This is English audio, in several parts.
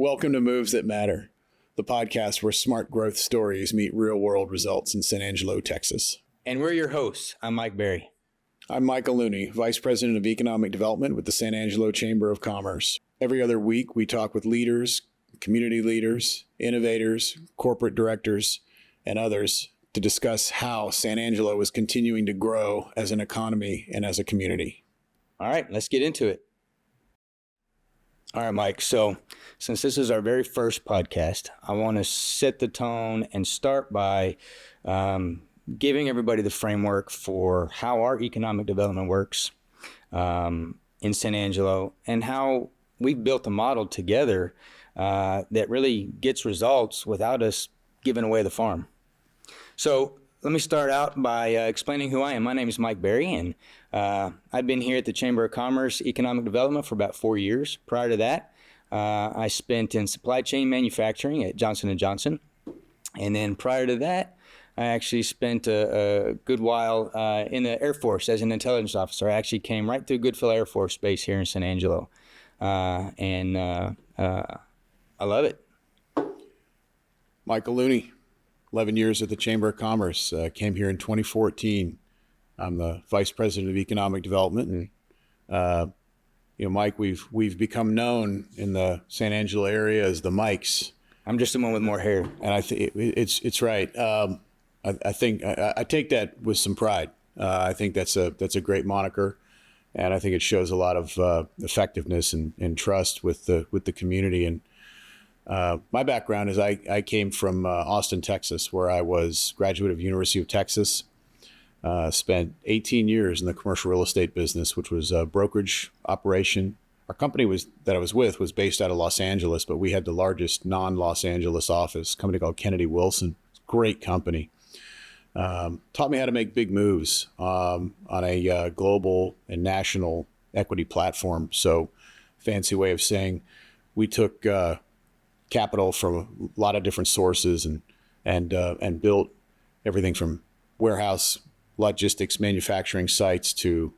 Welcome to Moves That Matter, the podcast where smart growth stories meet real-world results in San Angelo, Texas. And we're your hosts. I'm Mike Berry. I'm Michael Looney, Vice President of Economic Development with the San Angelo Chamber of Commerce. Every other week, we talk with leaders, community leaders, innovators, corporate directors, and others to discuss how San Angelo is continuing to grow as an economy and as a community. All right, let's get into it. All right, Mike. So since this is our very first podcast, I want to set the tone and start by giving everybody the framework for how our economic development works in San Angelo and how we've built a model together that really gets results without us giving away the farm. So let me start out by explaining who I am. My name is Mike Berry, and I've been here at the Chamber of Commerce Economic Development for about 4 years. Prior to that, I spent in supply chain manufacturing at Johnson & Johnson. And then prior to that, I actually spent a good while in the Air Force as an intelligence officer. I actually came right through Goodfield Air Force Base here in San Angelo. And I love it. Michael Looney, 11 years at the Chamber of Commerce, came here in 2014. I'm the Vice President of Economic Development. And, Mike, we've become known in the San Angelo area as the Mikes. I'm just the one with more hair. And I think it's right. I think I take that with some pride. I think that's a great moniker. And I think it shows a lot of effectiveness and trust with the community. And my background is I came from Austin, Texas, where I was graduate of University of Texas. Spent 18 years in the commercial real estate business, which was a brokerage operation. Our company that I was with was based out of Los Angeles, but we had the largest non-Los Angeles office, a company called Kennedy Wilson. Great company. Taught me how to make big moves on a global and national equity platform. So, fancy way of saying we took capital from a lot of different sources and built everything from warehouse, logistics, manufacturing sites to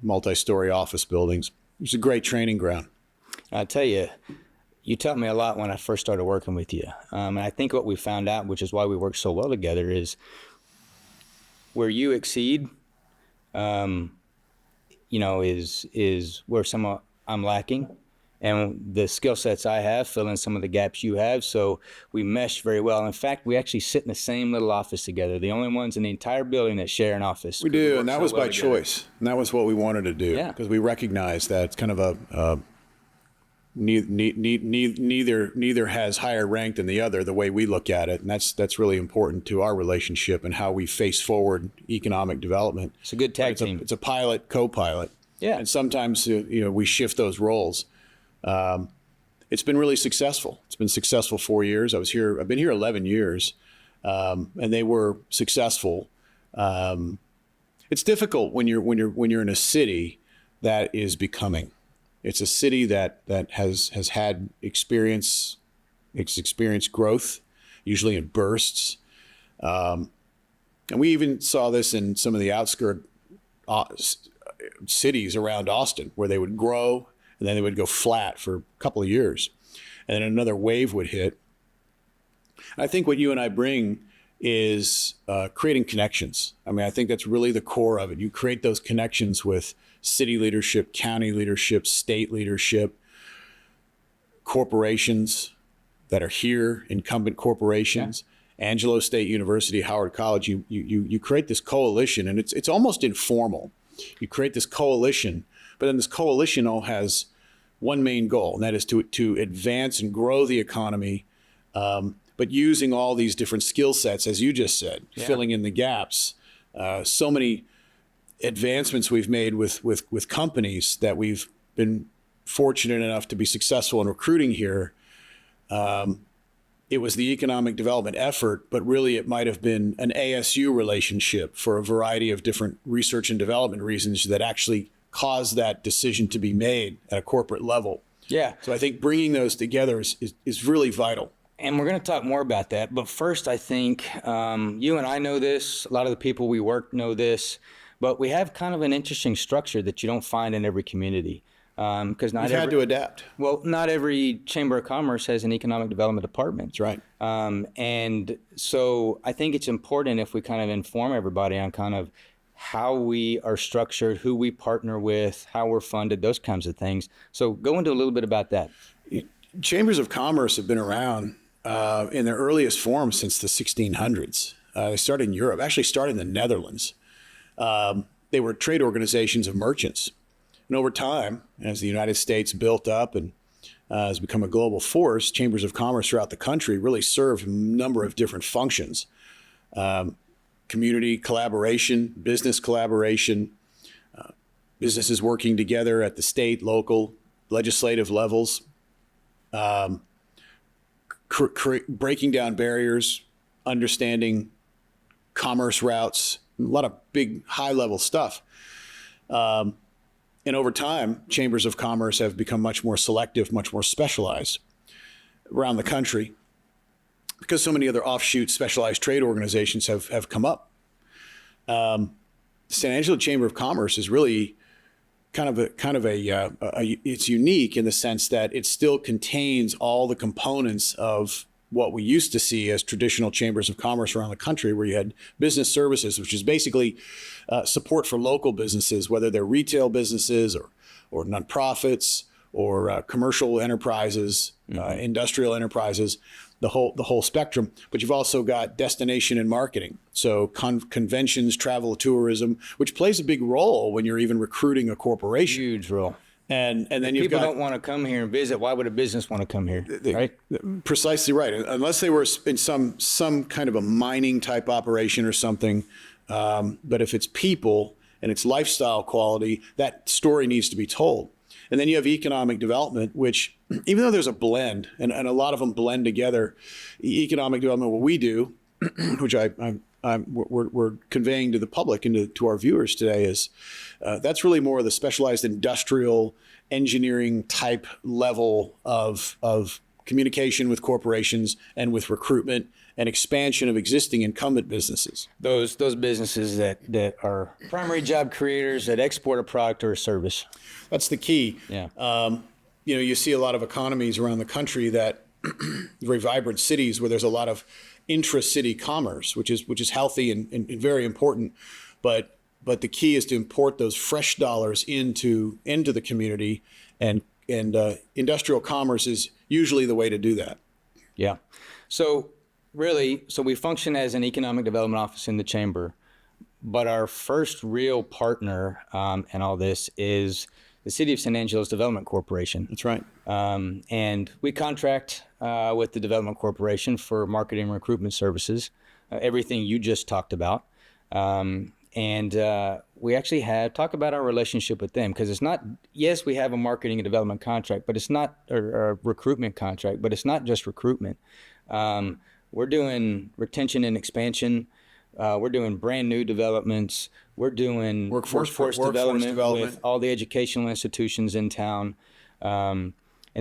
multi-story office buildings. It was a great training ground. I tell you, you taught me a lot when I first started working with you. And I think what we found out, which is why we work so well together, is where you exceed, is where I'm lacking. And the skill sets I have fill in some of the gaps you have. So we mesh very well. In fact, we actually sit in the same little office together. The only ones in the entire building that share an office. We do, and that was by choice. And that was what we wanted to do. Yeah. Because we recognize that it's kind of neither has higher rank than the other, the way we look at it. And that's really important to our relationship and how we face forward economic development. It's a good tag team. It's a pilot, co-pilot. Yeah. And sometimes we shift those roles. It's been really successful. It's been successful 4 years. I've been here 11 years, and they were successful. It's difficult when you're in a city that is becoming. It's a city that has had experience. It's experienced growth, usually in bursts. And we even saw this in some of the outskirt cities around Austin, where they would grow and then they would go flat for a couple of years. And then another wave would hit. I think what you and I bring is creating connections. I mean, I think that's really the core of it. You create those connections with city leadership, county leadership, state leadership, corporations that are here, incumbent corporations, Angelo State University, Howard College. You create this coalition, and it's almost informal. You create this coalition, but then this coalition all has one main goal, and that is to advance and grow the economy, but using all these different skill sets, as you just said, filling in the gaps. So many advancements we've made with companies that we've been fortunate enough to be successful in recruiting here. It was the economic development effort, but really it might have been an ASU relationship for a variety of different research and development reasons that actually caused that decision to be made at a corporate level. Yeah. So I think bringing those together is really vital. And we're going to talk more about that. But first, I think you and I know this. A lot of the people we work know this. But we have kind of an interesting structure that you don't find in every community. Because We've had to adapt. well, not every chamber of commerce has an economic development department. That's right. And so I think it's important if we kind of inform everybody on kind of how we are structured, who we partner with, how we're funded, those kinds of things. So go into a little bit about that. Chambers of commerce have been around in their earliest form since the 1600s. They started in Europe, actually started in the Netherlands. They were trade organizations of merchants. And over time, as the United States built up and has become a global force, chambers of commerce throughout the country really serve a number of different functions. Community collaboration, business collaboration, businesses working together at the state, local, legislative levels, breaking down barriers, understanding commerce routes, a lot of big high-level stuff. And over time, chambers of commerce have become much more selective, much more specialized around the country because so many other offshoot specialized trade organizations have come up. The San Angelo Chamber of Commerce is really it's unique in the sense that it still contains all the components of what we used to see as traditional chambers of commerce around the country, where you had business services, which is basically support for local businesses, whether they're retail businesses or nonprofits or commercial enterprises, industrial enterprises, the whole spectrum. But you've also got destination and marketing, so conventions, travel, tourism, which plays a big role when you're even recruiting a corporation. Huge role. And then People don't want to come here and visit. Why would a business want to come here? Right? Precisely right. Unless they were in some kind of a mining type operation or something. But if it's people and it's lifestyle quality, that story needs to be told. And then you have economic development, which even though there's a blend and a lot of them blend together, economic development, what we do, which we're conveying to the public and to our viewers today, is that's really more of the specialized industrial engineering type level of communication with corporations and with recruitment and expansion of existing incumbent businesses. Those businesses that are primary job creators that export a product or a service. That's the key. Yeah. You see a lot of economies around the country that very vibrant cities where there's a lot of intra-city commerce, which is healthy and very important. But the key is to import those fresh dollars into the community, and industrial commerce is usually the way to do that. Yeah. So we function as an economic development office in the chamber, but our first real partner in all this is the City of San Angelo's Development Corporation. That's right. And we contract with the Development Corporation for marketing and recruitment services, everything you just talked about. And we actually talk about our relationship with them, because it's not, yes, we have a marketing and development contract, but it's not a recruitment contract, but it's not just recruitment. We're doing retention and expansion. We're doing brand new developments. We're doing workforce development with all the educational institutions in town. And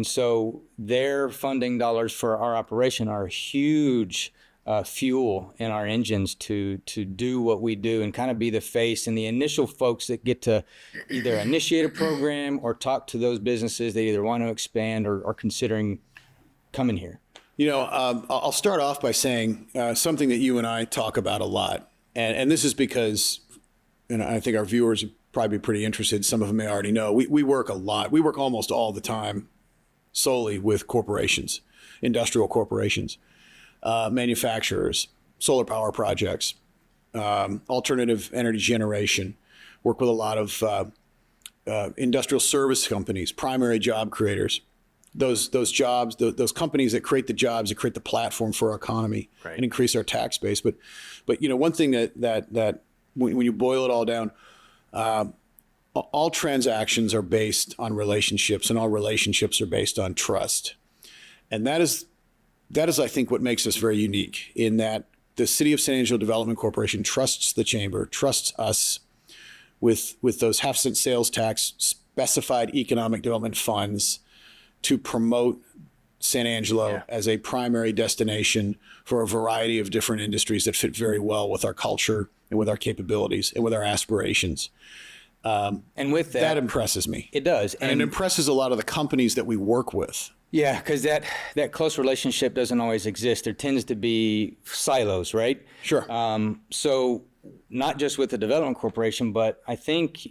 so their funding dollars for our operation are huge fuel in our engines to do what we do and kind of be the face and the initial folks that get to either initiate a program or talk to those businesses that either want to expand or are considering coming here. I'll start off by saying something that you and I talk about a lot. And this is because, I think our viewers would probably be pretty interested. Some of them may already know. We work a lot. We work almost all the time solely with corporations, industrial corporations, manufacturers, solar power projects, alternative energy generation. Work with a lot of industrial service companies, primary job creators. Those jobs, those companies that create the jobs, that create the platform for our economy, right, and increase our tax base. But one thing that when you boil it all down, all transactions are based on relationships, and all relationships are based on trust. And that is, I think, what makes us very unique, in that the City of San Angelo Development Corporation trusts the chamber, trusts us with those half-cent sales tax specified economic development funds to promote San Angelo as a primary destination for a variety of different industries that fit very well with our culture and with our capabilities and with our aspirations. And with That impresses me. it does. And it impresses a lot of the companies that we work with. Yeah, because that close relationship doesn't always exist. There tends to be silos, right? Sure. So not just with the development corporation, but I think,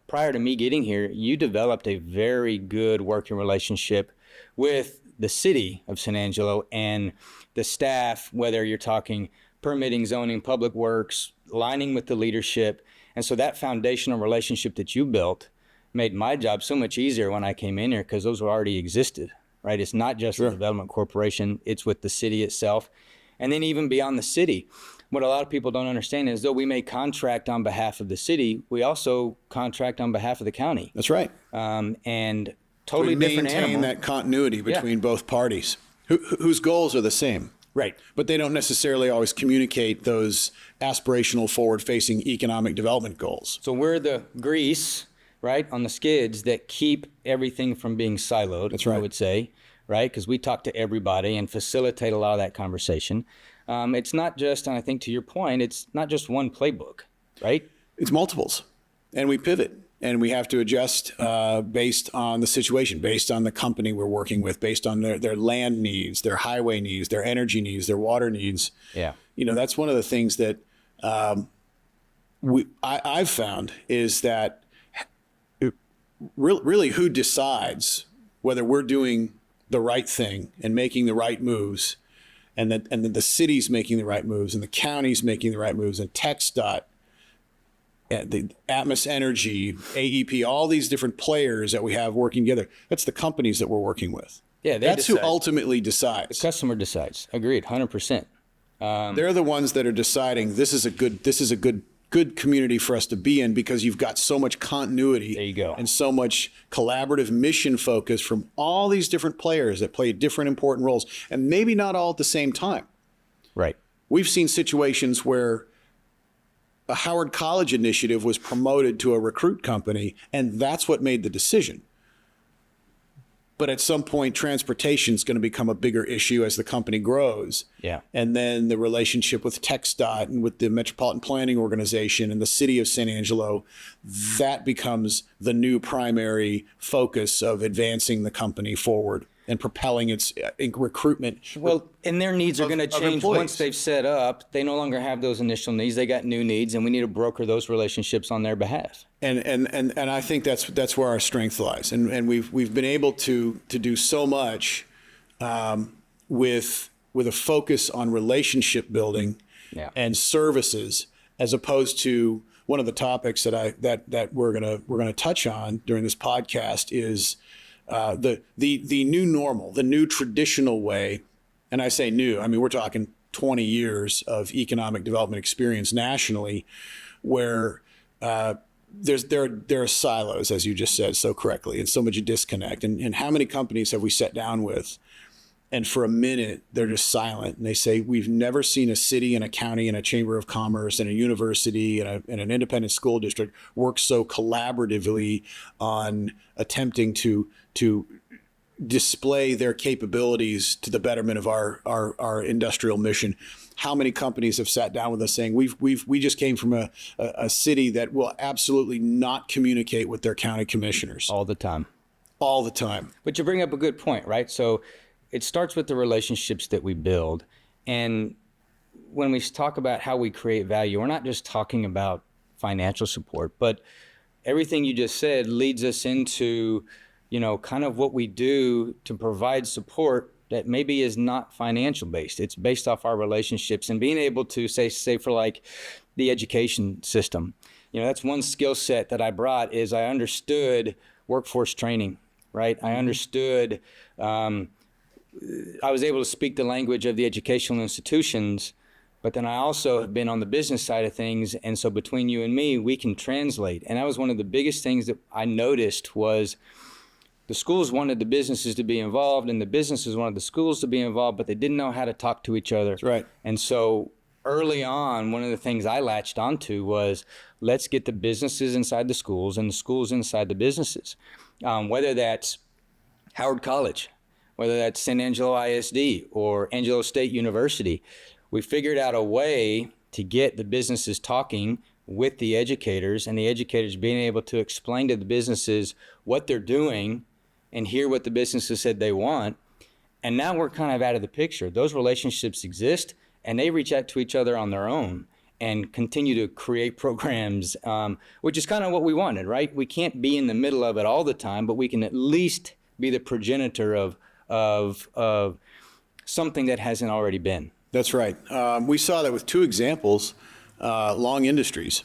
prior to me getting here, you developed a very good working relationship with the city of San Angelo and the staff, whether you're talking permitting, zoning, public works, aligning with the leadership. And so that foundational relationship that you built made my job so much easier when I came in here, because those already existed, right? It's not just a development corporation, it's with the city itself. And then even beyond the city, what a lot of people don't understand is, though we may contract on behalf of the city, we also contract on behalf of the county. That's right. And totally different maintain animal. that continuity between both parties whose goals are the same. Right. But they don't necessarily always communicate those aspirational, forward-facing economic development goals. So we're the grease, right, on the skids that keep everything from being siloed. That's right. I would say, right, because we talk to everybody and facilitate a lot of that conversation. It's not just, and I think to your point, it's not just one playbook, right? It's multiples, and we pivot, and we have to adjust based on the situation, based on the company we're working with, based on their land needs, their highway needs, their energy needs, their water needs. Yeah. That's one of the things that I've found is that really who decides whether we're doing the right thing and making the right moves, and that the city's making the right moves, and the county's making the right moves, and TxDOT, the Atmos Energy, AEP, all these different players that we have working together. That's the companies that we're working with. Yeah, that's who ultimately decides. The customer decides. Agreed, 100%. They're the ones that are deciding this is a good community for us to be in, because you've got so much continuity. There you go. And so much collaborative mission focus from all these different players that play different important roles, and maybe not all at the same time. Right. We've seen situations where a Howard College initiative was promoted to a recruit company, and that's what made the decision. But at some point, transportation is going to become a bigger issue as the company grows. Yeah. And then the relationship with TxDOT and with the Metropolitan Planning Organization and the city of San Angelo, that becomes the new primary focus of advancing the company forward and propelling its recruitment. Well, and their needs are going to change employees. once they've set up. They no longer have those initial needs. They got new needs, and we need to broker those relationships on their behalf. And I think that's where our strength lies. And we've been able to do so much with a focus on relationship building and services, as opposed to one of the topics that we're gonna touch on during this podcast is the new normal, the new traditional way. And I say new, I mean, we're talking 20 years of economic development experience nationally, where there are silos, as you just said so correctly, and so much disconnect. And how many companies have we sat down with, and for a minute they're just silent, and they say, we've never seen a city and a county and a chamber of commerce and a university and an independent school district work so collaboratively on attempting to display their capabilities to the betterment of our industrial mission. How many companies have sat down with us saying, we just came from a city that will absolutely not communicate with their county commissioners All the time. But you bring up a good point, right? So it starts with the relationships that we build. And when we talk about how we create value, we're not just talking about financial support, but everything you just said leads us into, kind of what we do to provide support that maybe is not financial based. It's based off our relationships and being able to say for like the education system. That's one skill set that I brought, is I understood workforce training, right? I understood, I was able to speak the language of the educational institutions, but then I also have been on the business side of things. And so between you and me, we can translate. And that was one of the biggest things that I noticed was the schools wanted the businesses to be involved, and the businesses wanted the schools to be involved, but they didn't know how to talk to each other. That's right. And so early on, one of the things I latched onto was, let's get the businesses inside the schools and the schools inside the businesses. Whether that's Howard College, whether that's San Angelo ISD or Angelo State University, we figured out a way to get the businesses talking with the educators, and the educators being able to explain to the businesses what they're doing and hear what the businesses said they want. And now we're kind of out of the picture. Those relationships exist, and they reach out to each other on their own and continue to create programs, which is kind of what we wanted, right? We can't be in the middle of it all the time, but we can at least be the progenitor of something that hasn't already been. That's right. We saw that with two examples. Long Industries,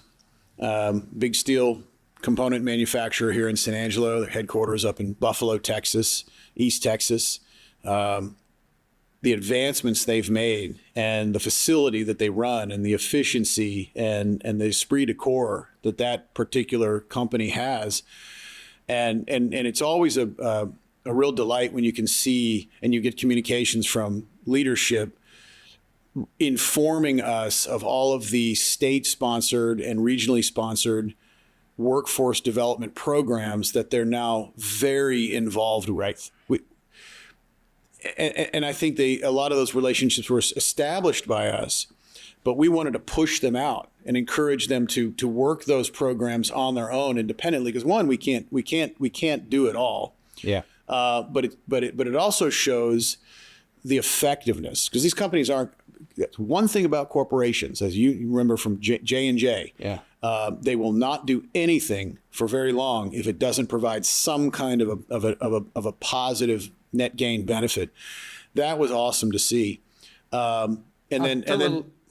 big steel component manufacturer here in San Angelo. Their headquarters up in Buffalo, Texas, East Texas. The advancements they've made and the facility that they run and the efficiency and the esprit de corps that particular company has. And it's always a real delight when you can see and you get communications from leadership informing us of all of the state-sponsored and regionally sponsored workforce development programs that they're now very involved with. And I think a lot of those relationships were established by us, but we wanted to push them out and encourage them to work those programs on their own independently. Because one, we can't do it all. Yeah. But it also shows the effectiveness, because these companies aren't. One thing about corporations, as you remember from J&J, Yeah. They will not do anything for very long if it doesn't provide some kind of a positive net gain benefit. That was awesome to see. And then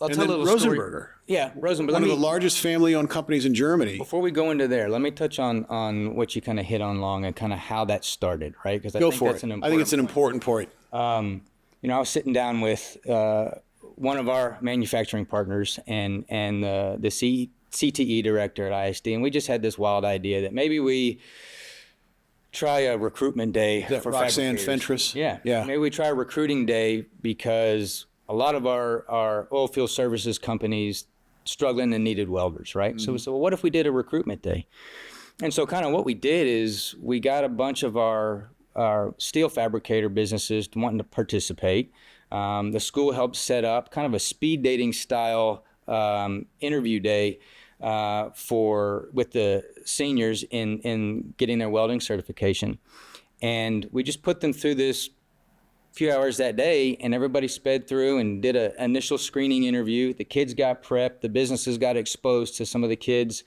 Rosenberger. Story. Yeah, Rosenberger. One of the largest family-owned companies in Germany. Before we go into there, let me touch on what you kind of hit on long and kind of how that started, right? Because I think it's an important point. I was sitting down with one of our manufacturing partners and the CTE director at ISD, and we just had this wild idea that maybe we try a recruitment day for Roxanne fabricators. Fentress? Yeah. Maybe we try a recruiting day because a lot of our oil field services companies struggling and needed welders, right? Mm-hmm. So we said, well, what if we did a recruitment day? And so kind of what we did is we got a bunch of our steel fabricator businesses wanting to participate. The school helped set up kind of a speed dating style interview day with the seniors in getting their welding certification. And we just put them through this few hours that day, and everybody sped through and did an initial screening interview. The kids got prepped. The businesses got exposed to some of the kids.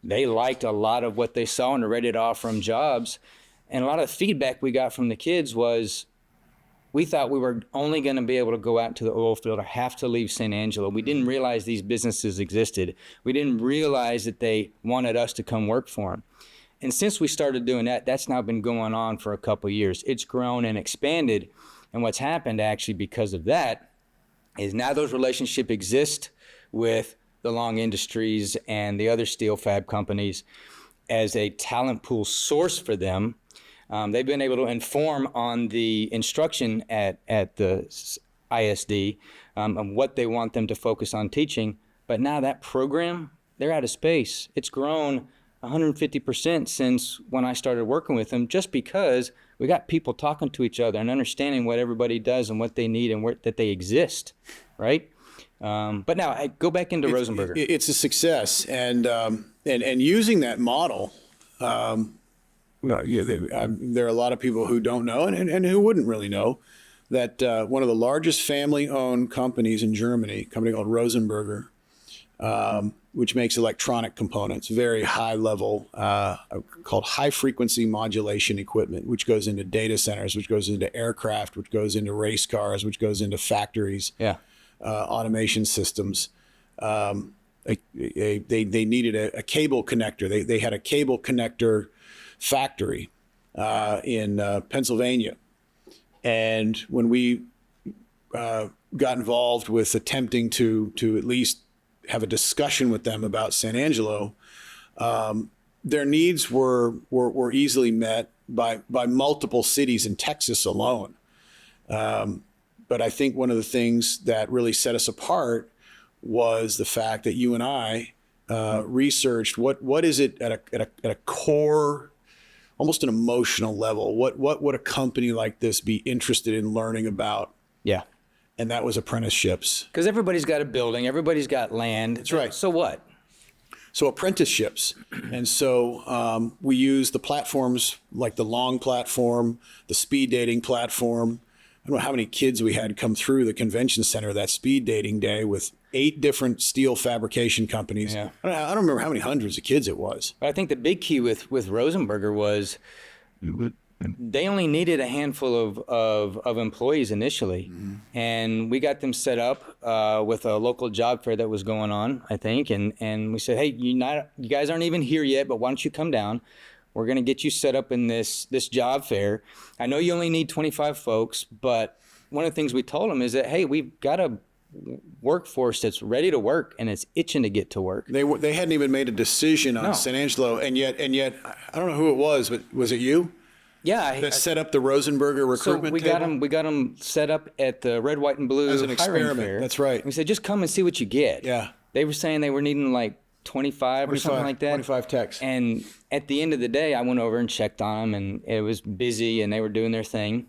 They liked a lot of what they saw and are ready to offer them jobs. And a lot of the feedback we got from the kids was, we thought we were only going to be able to go out to the oil field or have to leave San Angelo. We didn't realize these businesses existed. We didn't realize that they wanted us to come work for them. And since we started doing that, that's now been going on for a couple of years. It's grown and expanded. And what's happened actually because of that is now those relationships exist with the Long Industries and the other steel fab companies as a talent pool source for them. They've been able to inform on the instruction at the ISD of what they want them to focus on teaching. But now that program, they're out of space. It's grown 150% since when I started working with them, just because we got people talking to each other and understanding what everybody does and what they need and that they exist, right? But now I go back into Rosenberger. It's a success, and using that model. There are a lot of people who don't know and who wouldn't really know that one of the largest family-owned companies in Germany, a company called Rosenberger, which makes electronic components, very high level, called high-frequency modulation equipment, which goes into data centers, which goes into aircraft, which goes into race cars, which goes into factories, automation systems. They needed a cable connector. They had a cable connector factory in Pennsylvania. And when we got involved with attempting to at least have a discussion with them about San Angelo, their needs were easily met by multiple cities in Texas alone. But I think one of the things that really set us apart was the fact that you and I researched what is it at a core, almost an emotional level. What would a company like this be interested in learning about? Yeah. And that was apprenticeships. Because everybody's got a building, everybody's got land. That's right. So what? So apprenticeships. And so we use the platforms like the Long platform, the speed dating platform. I don't know how many kids we had come through the convention center that speed dating day with 8 different steel fabrication companies. Yeah. I don't remember how many hundreds of kids it was. But I think the big key with Rosenberger was they only needed a handful of employees initially. And we got them set up with a local job fair that was going on, I think. And we said, hey, you guys aren't even here yet, but why don't you come down? We're going to get you set up in this job fair. I know you only need 25 folks, but one of the things we told them is that, hey, we've got a workforce that's ready to work and it's itching to get to work. They hadn't even made a decision on San Angelo, and yet I don't know who it was, but was it you? Yeah, that set up the Rosenberger recruitment table? We got them set up at the Red, White, and Blue as an hiring experiment. fair. That's right. We said, just come and see what you get. Yeah. They were saying they were needing like 25 or something like that. 25 techs. And at the end of the day, I went over and checked on them, and it was busy, and they were doing their thing.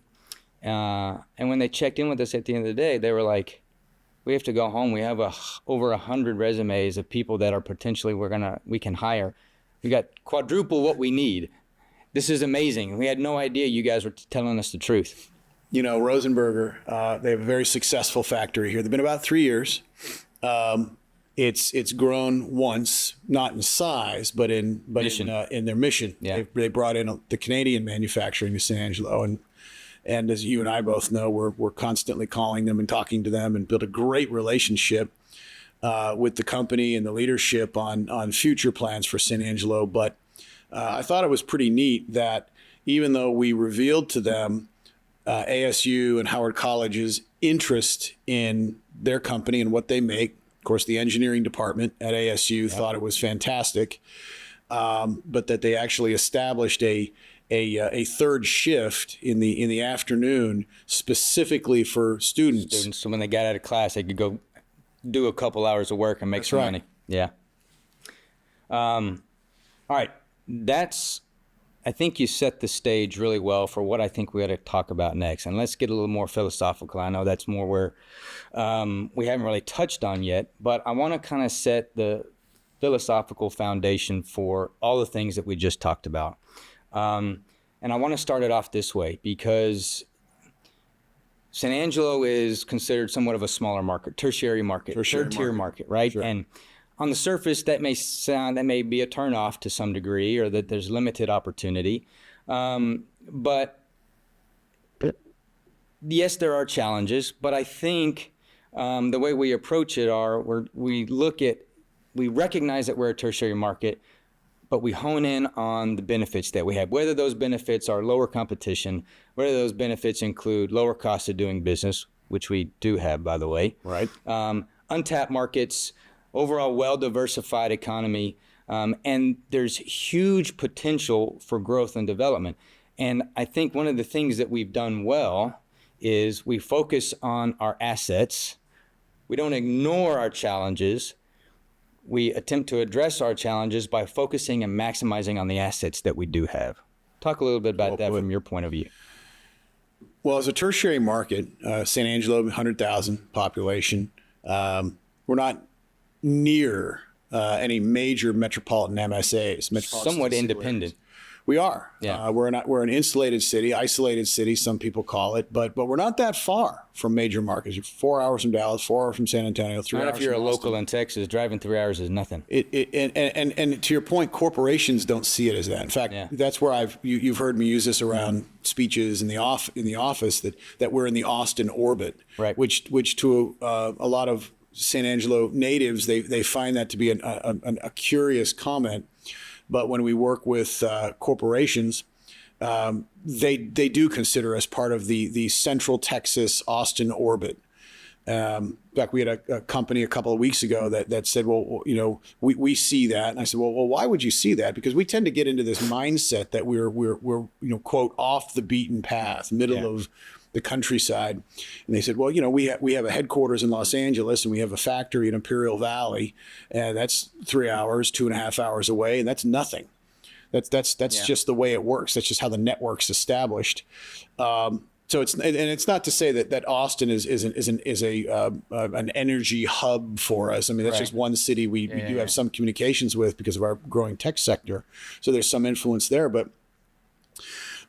And when they checked in with us at the end of the day, they were like, we have to go home. We have over 100 resumes of people that are potentially we can hire. We got quadruple what we need. This is amazing. We had no idea you guys were telling us the truth. You know, Rosenberger, they have a very successful factory here. They've been about 3 years. It's grown once, not in size, but in their mission. Yeah. They brought in the Canadian manufacturing to San Angelo, and as you and I both know, we're constantly calling them and talking to them, and built a great relationship with the company and the leadership on future plans for San Angelo. But I thought it was pretty neat that even though we revealed to them ASU and Howard College's interest in their company and what they make, of course, the engineering department at ASU thought it was fantastic, but that they actually established a third shift in the afternoon specifically for students. So when they got out of class, they could go do a couple hours of work and make some money. Yeah. All right. I think you set the stage really well for what I think we ought to talk about next. And let's get a little more philosophical. I know that's more where we haven't really touched on yet, but I want to kind of set the philosophical foundation for all the things that we just talked about. And I want to start it off this way because San Angelo is considered somewhat of a smaller market, tertiary market, third-tier market, right? Sure. And on the surface, that may be a turnoff to some degree, or that there's limited opportunity. But yes, there are challenges. But I think the way we approach it we recognize that we're a tertiary market, but we hone in on the benefits that we have. Whether those benefits are lower competition, whether those benefits include lower cost of doing business, which we do have, by the way. Right. Untapped markets. Overall well-diversified economy, and there's huge potential for growth and development. And I think one of the things that we've done well is we focus on our assets. We don't ignore our challenges. We attempt to address our challenges by focusing and maximizing on the assets that we do have. Talk a little bit about that from your point of view. Well, as a tertiary market, San Angelo, 100,000 population, we're not near any major metropolitan MSAs. Somewhat independent. We are. Yeah. We're an insulated city, isolated city, some people call it, but we're not that far from major markets. You're 4 hours from Dallas, 4 hours from San Antonio, 3 hours. Not if you're a from local in Texas, driving 3 hours is nothing. And to your point, corporations don't see it as that. In fact, that's where you've heard me use this around speeches in the office that we're in the Austin orbit, right? Which to a lot of San Angelo natives, they find that to be a curious comment. But when we work with corporations, they do consider us part of the Central Texas Austin orbit. In fact, we had a company a couple of weeks ago that said, well, you know, we see that. And I said, well, why would you see that? Because we tend to get into this mindset that we're you know, quote, off the beaten path, middle of the countryside. And they said, well, you know, we have a headquarters in Los Angeles and we have a factory in Imperial Valley, and that's 3 hours, 2.5 hours away, and that's nothing. That's just the way it works. That's just how the network's established. So it's not to say that Austin is an energy hub for us. I mean, that's Right. just one city we do Yeah. have some communications with because of our growing tech sector. So there's some influence there, but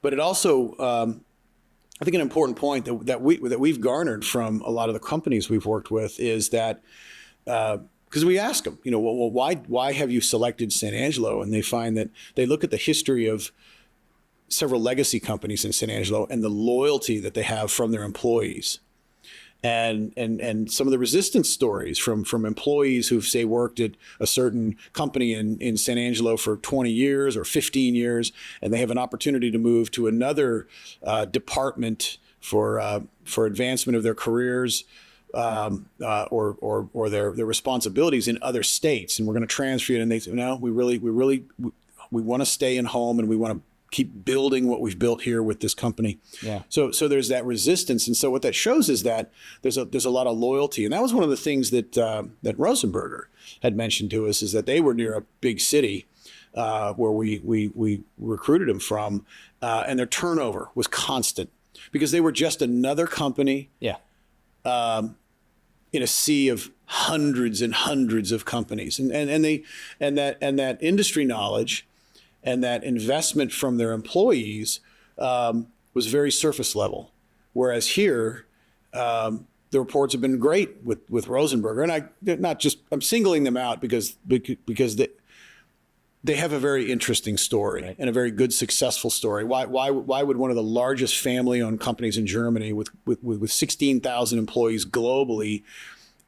it also, I think an important point that we've garnered from a lot of the companies we've worked with is that because we ask them, well, why have you selected San Angelo? And they find that they look at the history of several legacy companies in San Angelo and the loyalty that they have from their employees, and some of the resistance stories from employees who've, say, worked at a certain company in San Angelo for 20 years or 15 years, and they have an opportunity to move to another department for advancement of their careers. Or their responsibilities in other states, and we're going to transfer it. And they say, no, we want to stay in home, and we want to keep building what we've built here with this company. Yeah. So there's that resistance, and so what that shows is that there's a lot of loyalty, and that was one of the things that Rosenberger had mentioned to us, is that they were near a big city where we recruited them from, and their turnover was constant because they were just another company. Yeah. In a sea of hundreds and hundreds of companies, and that industry knowledge and that investment from their employees was very surface level. Whereas here, the reports have been great with Rosenberger, and I'm singling them out because they have a very interesting story, right, and a very good, successful story. Why would one of the largest family-owned companies in Germany with 16,000 employees globally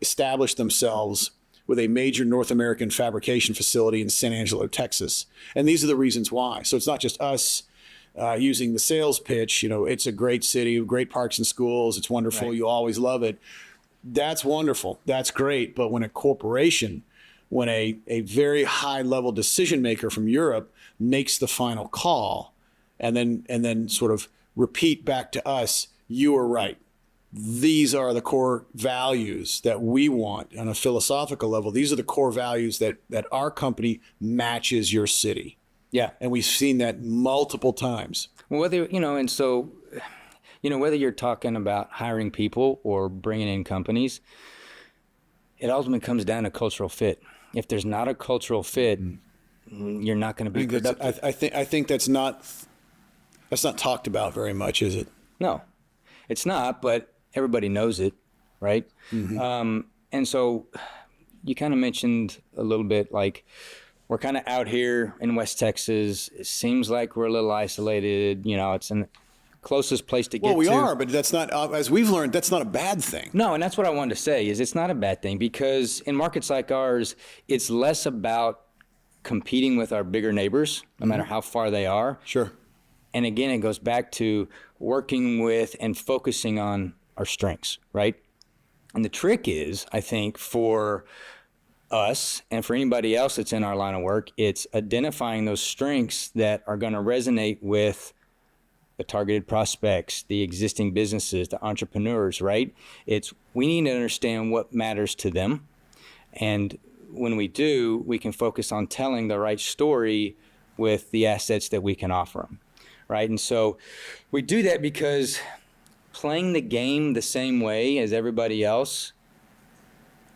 establish themselves with a major North American fabrication facility in San Angelo, Texas? And these are the reasons why. So it's not just us using the sales pitch. It's a great city, great parks and schools. It's wonderful. Right. You always love it. That's wonderful. That's great. But when a corporation, when a very high level decision maker from Europe makes the final call and then sort of repeat back to us, you are right. These are the core values that we want on a philosophical level. These are the core values that our company matches your city. Yeah. And we've seen that multiple times. Well, whether you're talking about hiring people or bringing in companies, it ultimately comes down to cultural fit. If there's not a cultural fit, you're not going to be productive. I think that's not talked about very much, is it? No, it's not, but everybody knows it, right? Mm-hmm. And so you kind of mentioned a little bit, like, we're kind of out here in West Texas. It seems like we're a little isolated. It's in closest place to get to. Well, we are, but that's not, as we've learned, that's not a bad thing. No, and that's what I wanted to say, is it's not a bad thing, because in markets like ours, it's less about competing with our bigger neighbors, no matter how far they are. Sure. And again, it goes back to working with and focusing on our strengths, right? And the trick is, I think, for us and for anybody else that's in our line of work, it's identifying those strengths that are going to resonate with the targeted prospects, the existing businesses, the entrepreneurs, right? We need to understand what matters to them. And when we do, we can focus on telling the right story with the assets that we can offer them, right? And so we do that because playing the game the same way as everybody else,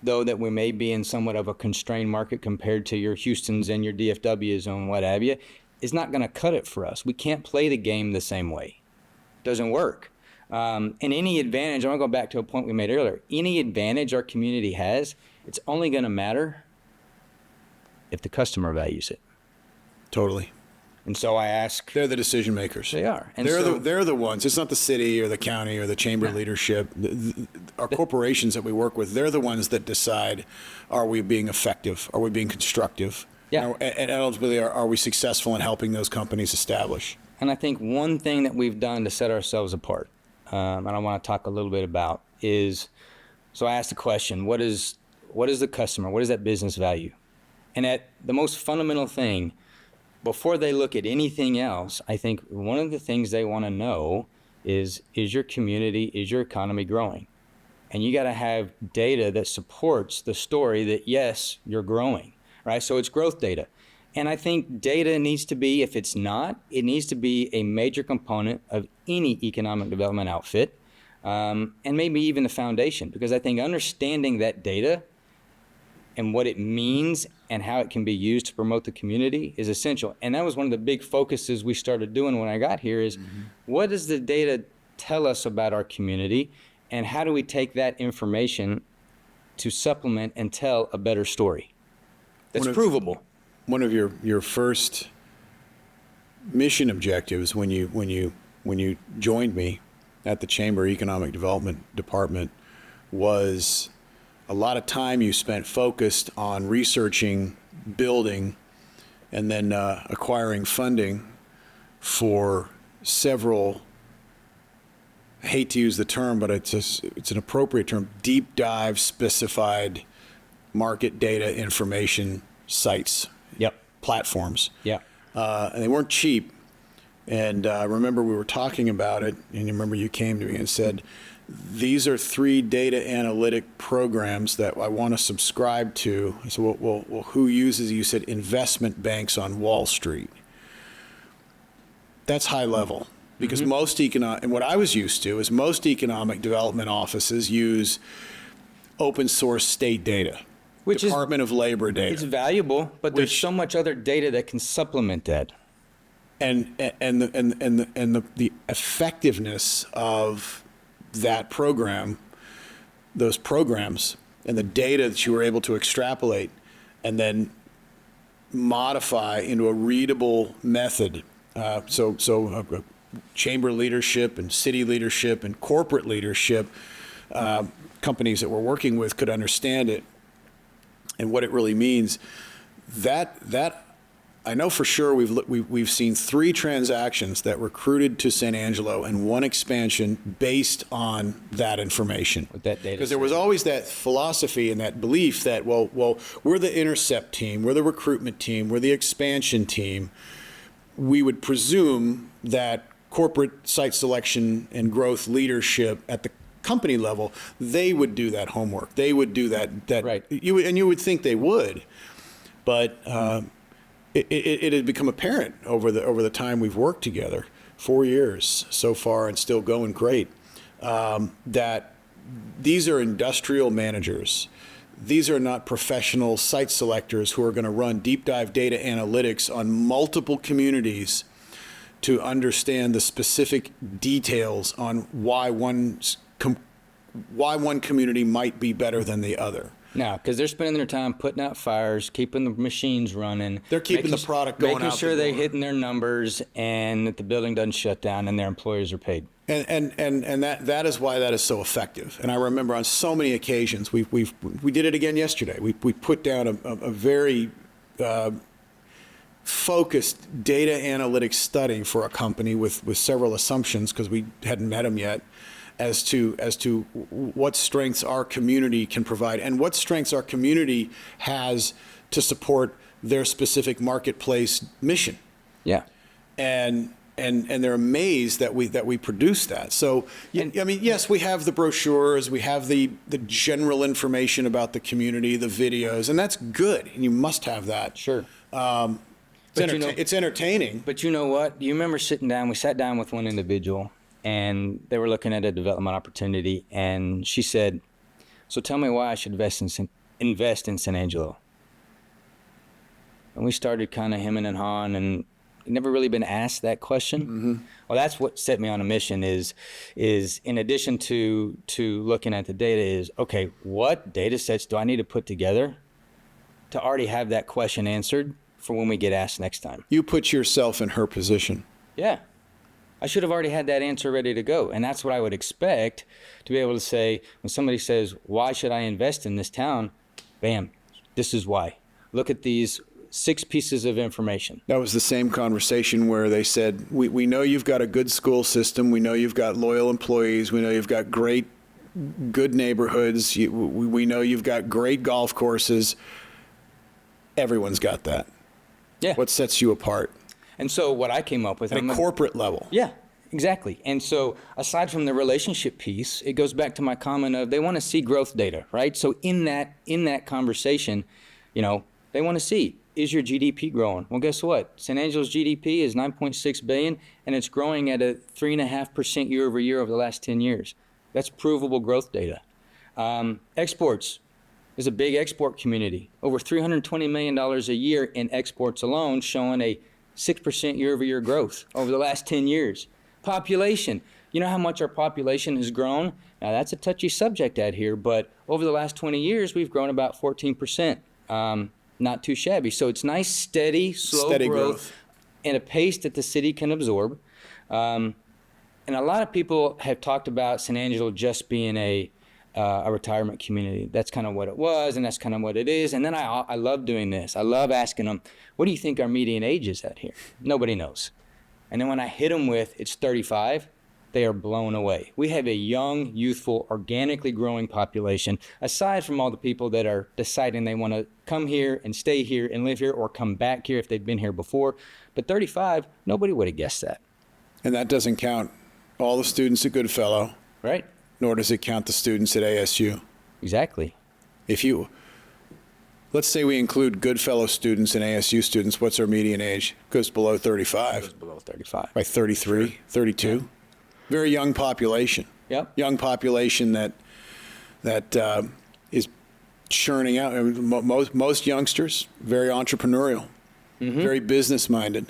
though that we may be in somewhat of a constrained market compared to your Houstons and your DFWs and what have you, is not going to cut it for us. We can't play the game the same way. Doesn't work. And any advantage, I'm going to go back to a point we made earlier, any advantage our community has, it's only going to matter if the customer values it. Totally. And so I ask... They're the decision makers. They are. And they're the ones. It's not the city or the county or the chamber leadership. Our corporations that we work with, they're the ones that decide, are we being effective? Are we being constructive? Yeah. And ultimately, are we successful in helping those companies establish? And I think one thing that we've done to set ourselves apart, and I want to talk a little bit about, is, so I asked the question, what is the customer? What is that business value? And at the most fundamental thing, before they look at anything else, I think one of the things they want to know is your community, is your economy growing? And you got to have data that supports the story that, yes, you're growing, right? So it's growth data. And I think data needs to be, if it's not, it needs to be a major component of any economic development outfit, and maybe even the foundation, because I think understanding that data and what it means and how it can be used to promote the community is essential. And that was one of the big focuses we started doing when I got here is what does the data tell us about our community, and how do we take that information to supplement and tell a better story that's provable? One of your first mission objectives when you joined me at the Chamber Economic Development Department was a lot of time you spent focused on researching, building, and then acquiring funding for several, I hate to use the term, but it's an appropriate term, deep dive specified market data information sites. Yep. Platforms. Yeah. And they weren't cheap. And I remember we were talking about it, and you remember you came to me and said, these are 3 data analytic programs that I want to subscribe to. I said, well, who uses? You said investment banks on Wall Street. That's high level. Because most and what I was used to is most economic development offices use open source state data. Which Department of Labor data. It's valuable, but there's so much other data that can supplement that. And the effectiveness of that program, those programs, and the data that you were able to extrapolate and then modify into a readable method. So chamber leadership and city leadership and corporate leadership, companies that we're working with could understand it. And what it really means, that I know for sure we've seen 3 transactions that recruited to San Angelo and 1 expansion based on that information. With that data, because there was always that philosophy and that belief that well we're the intercept team, we're the recruitment team, we're the expansion team. We would presume that corporate site selection and growth leadership at the company level, they would do that homework. They would do that. Right. You would think they would, but it had become apparent over the time we've worked together, 4 years so far, and still going great. That these are industrial managers. These are not professional site selectors who are going to run deep dive data analytics on multiple communities to understand the specific details on why one community might be better than the other. No, because they're spending their time putting out fires, keeping the machines running. They're keeping the product going out. Making sure they're hitting their numbers and that the building doesn't shut down and their employees are paid. And that is why that is so effective. And I remember on so many occasions, we did it again yesterday. We put down a very focused data analytics study for a company with several assumptions, because we hadn't met them yet, as to what strengths our community can provide and what strengths our community has to support their specific marketplace mission. Yeah. And they're amazed that we produce that. So, I mean, yes, we have the brochures, we have the general information about the community, the videos, and that's good, and you must have that. Sure. It's entertaining. But you know what? You remember we sat down with one individual, and they were looking at a development opportunity, and she said, so tell me why I should invest in San Angelo. And we started kind of hemming and hawing, and never really been asked that question. Mm-hmm. Well, that's what set me on a mission is in addition to looking at the data is, okay, what data sets do I need to put together to already have that question answered for when we get asked next time? You put yourself in her position. Yeah. I should have already had that answer ready to go. And that's what I would expect to be able to say when somebody says, why should I invest in this town? Bam, this is why. Look at these 6 pieces of information. That was the same conversation where they said, we know you've got a good school system. We know you've got loyal employees. We know you've got good neighborhoods. We know you've got great golf courses. Everyone's got that. Yeah. What sets you apart? And so what I came up with... At a corporate level. Yeah, exactly. And so aside from the relationship piece, it goes back to my comment of they want to see growth data, right? So in that conversation, they want to see is your GDP growing? Well, guess what? San Angelo's GDP is $9.6 billion, and it's growing at a 3.5% year over year over the last 10 years. That's provable growth data. Exports. There's a big export community. Over $320 million a year in exports alone, showing a 6% year-over-year growth over the last 10 years. Population. You know how much our population has grown? Now, that's a touchy subject out here, but over the last 20 years, we've grown about 14%. Not too shabby. So it's nice, steady, slow growth at a pace that the city can absorb. And a lot of people have talked about San Angelo just being a retirement community. That's kind of what it was, and that's kind of what it is. And then I love doing this. I love asking them, what do you think our median age is at here? Nobody knows. And then when I hit them with, it's 35, they are blown away. We have a young, youthful, organically growing population, aside from all the people that are deciding they want to come here and stay here and live here or come back here if they've been here before. But 35, nobody would have guessed that. And that doesn't count all the students at Goodfellow. Right. Nor does it count the students at ASU. Exactly. Let's say we include Goodfellow students and ASU students, what's our median age? Goes below 35. Goes below 35. By 33, sure. 32. Yeah. Very young population. Yep. Young population that is churning out. Most youngsters, very entrepreneurial, very business-minded,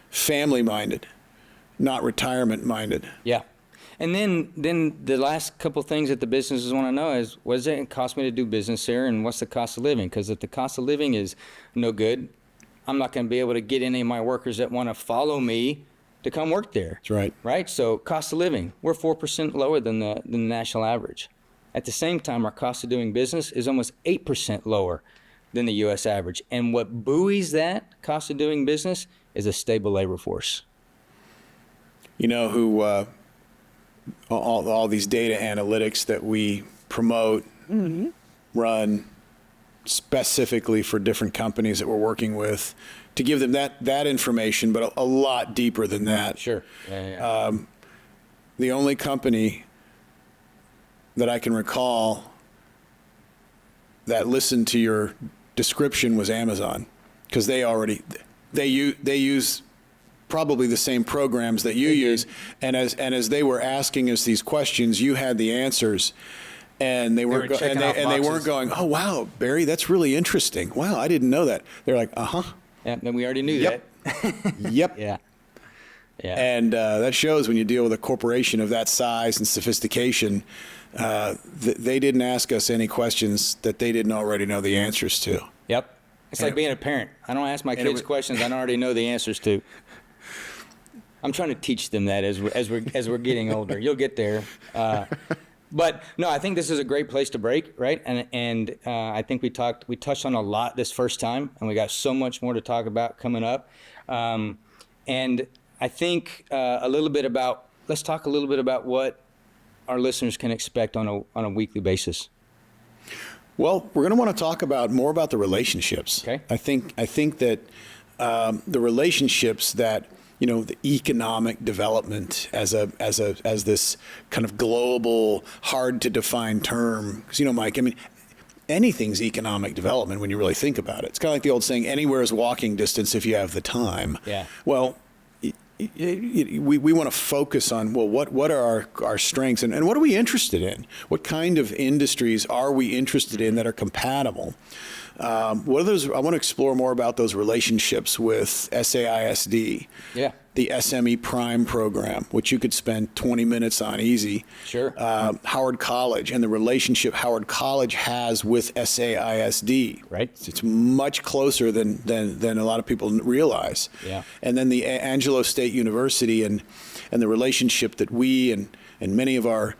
family-minded, not retirement-minded. Yeah. And then the last couple things that the businesses want to know is, what does it cost me to do business here, and what's the cost of living? Because if the cost of living is no good, I'm not going to be able to get any of my workers that want to follow me to come work there. That's right. Right? So cost of living, we're 4% lower than the national average. At the same time, our cost of doing business is almost 8% lower than the U.S. average. And what buoys that cost of doing business is a stable labor force. You know who... all these data analytics that we promote, run specifically for different companies that we're working with, to give them that information, but a lot deeper than that. Sure. Yeah. The only company that I can recall that listened to your description was Amazon, because they use probably the same programs that you use, and as they were asking us these questions, you had the answers, and they weren't going, oh wow, Barry, that's really interesting. Wow, I didn't know that. They're like, Yeah, and we already knew that. Yep. Yeah. And that shows when you deal with a corporation of that size and sophistication. They didn't ask us any questions that they didn't already know the answers to. Yep. It's like being a parent. I don't ask my kids questions I already know the answers to. I'm trying to teach them that as we're getting older. You'll get there. But no, I think this is a great place to break, right? And I think we touched on a lot this first time, and we got so much more to talk about coming up. And I think let's talk a little bit about what our listeners can expect on a weekly basis. Well, we're going to want to talk more about the relationships. Okay. I think that the relationships that, the economic development as this kind of global, hard to define term. Because, Mike, I mean, anything's economic development when you really think about it. It's kind of like the old saying, anywhere is walking distance if you have the time. Yeah. Well, we want to focus on, what are our strengths and what are we interested in? What kind of industries are we interested in that are compatible? What are those? I want to explore more about those relationships with SAISD, the SME Prime program, which you could spend 20 minutes on easy. Sure. Howard College and the relationship Howard College has with SAISD. Right. It's much closer than a lot of people realize. Yeah. And then the Angelo State University and the relationship that we and many of our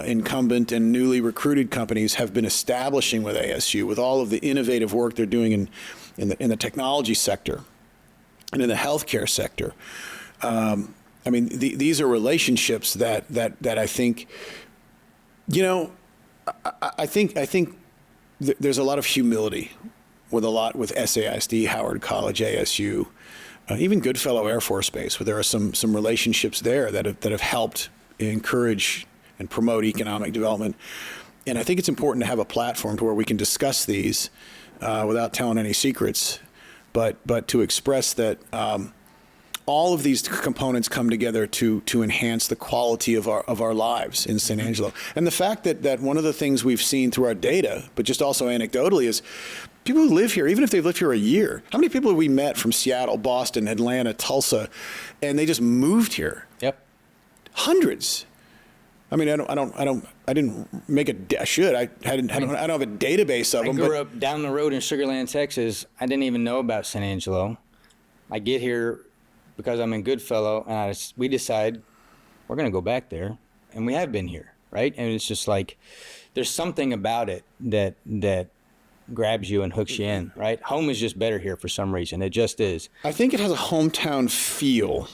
incumbent and newly recruited companies have been establishing with ASU, with all of the innovative work they're doing in the technology sector and in the healthcare sector. I mean, these are relationships that I think, I think there's a lot of humility with SAISD, Howard College, ASU, even Goodfellow Air Force Base, where there are some relationships there that have helped encourage and promote economic development. And I think it's important to have a platform to where we can discuss these without telling any secrets. but to express that all of these components come together to enhance the quality of our lives in San Angelo. And the fact that one of the things we've seen through our data, but just also anecdotally, is people who live here, even if they've lived here a year, how many people have we met from Seattle, Boston, Atlanta, Tulsa, and they just moved here? Yep. Hundreds. I mean, I didn't make I should. I don't have a database of them. I grew up down the road in Sugar Land, Texas. I didn't even know about San Angelo. I get here because I'm in Goodfellow, and we decide we're going to go back there, and we have been here, right? And it's just like there's something about it that grabs you and hooks you in, right? Home is just better here for some reason. It just is. I think it has a hometown feel.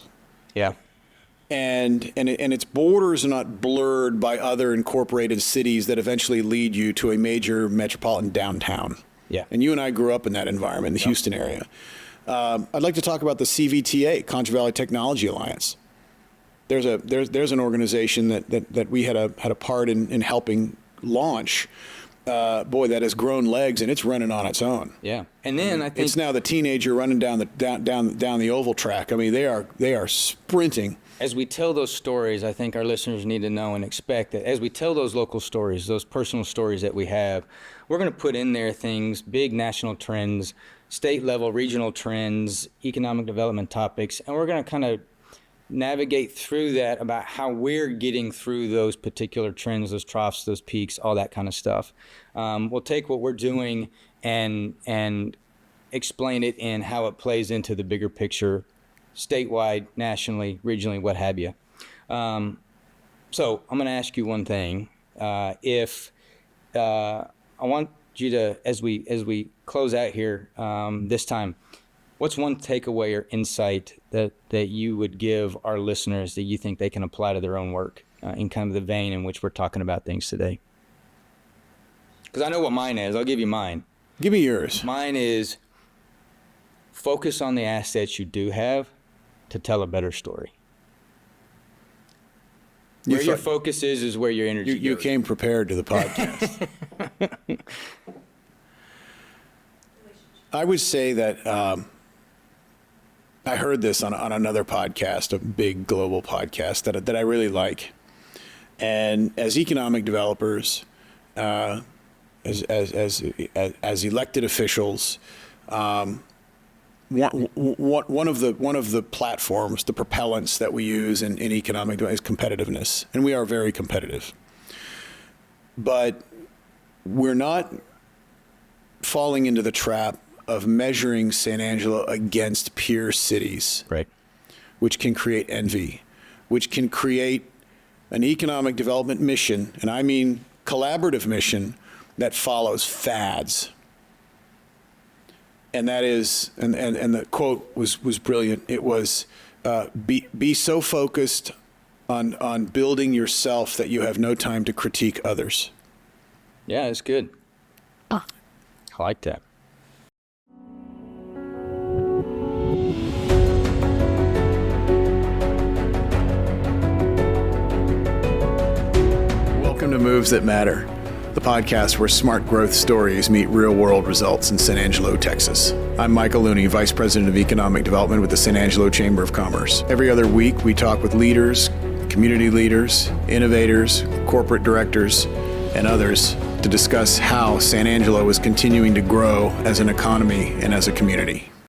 Yeah. And its borders are not blurred by other incorporated cities that eventually lead you to a major metropolitan downtown. Yeah. And you and I grew up in that environment, the Houston area. I'd like to talk about the CVTA, Contra Valley Technology Alliance. There's an organization that we had a part in helping launch. That has grown legs, and it's running on its own. Yeah. And then I think it's now the teenager running down the oval track. I mean, they are sprinting. As we tell those stories, I think our listeners need to know and expect that as we tell those local stories, those personal stories that we have, we're going to put in there things, big national trends, state level, regional trends, economic development topics, and we're going to kind of navigate through that about how we're getting through those particular trends, those troughs, those peaks, all that kind of stuff. We'll take what we're doing and explain it in how it plays into the bigger picture, statewide, nationally, regionally, what have you. So I'm going to ask you one thing. I want you to, as we close out here this time, what's one takeaway or insight that you would give our listeners that you think they can apply to their own work in kind of the vein in which we're talking about things today? Because I know what mine is. I'll give you mine. Give me yours. Mine is focus on the assets you do have to tell a better story. Where your focus is where your energy goes. You came prepared to the podcast. I would say that I heard this on another podcast, a big global podcast that I really like. And as economic developers, as elected officials, one of the platforms, the propellants that we use in economic development is competitiveness, and we are very competitive. But we're not falling into the trap of measuring San Angelo against peer cities, right, which can create envy, which can create an economic development mission, and I mean collaborative mission, that follows fads. And that is, and the quote was brilliant. It was, be so focused on building yourself that you have no time to critique others. Yeah, it's good. I like that. Welcome to Moves That Matter, the podcast where smart growth stories meet real-world results in San Angelo, Texas. I'm Michael Looney, Vice President of Economic Development with the San Angelo Chamber of Commerce. Every other week, we talk with leaders, community leaders, innovators, corporate directors, and others to discuss how San Angelo is continuing to grow as an economy and as a community.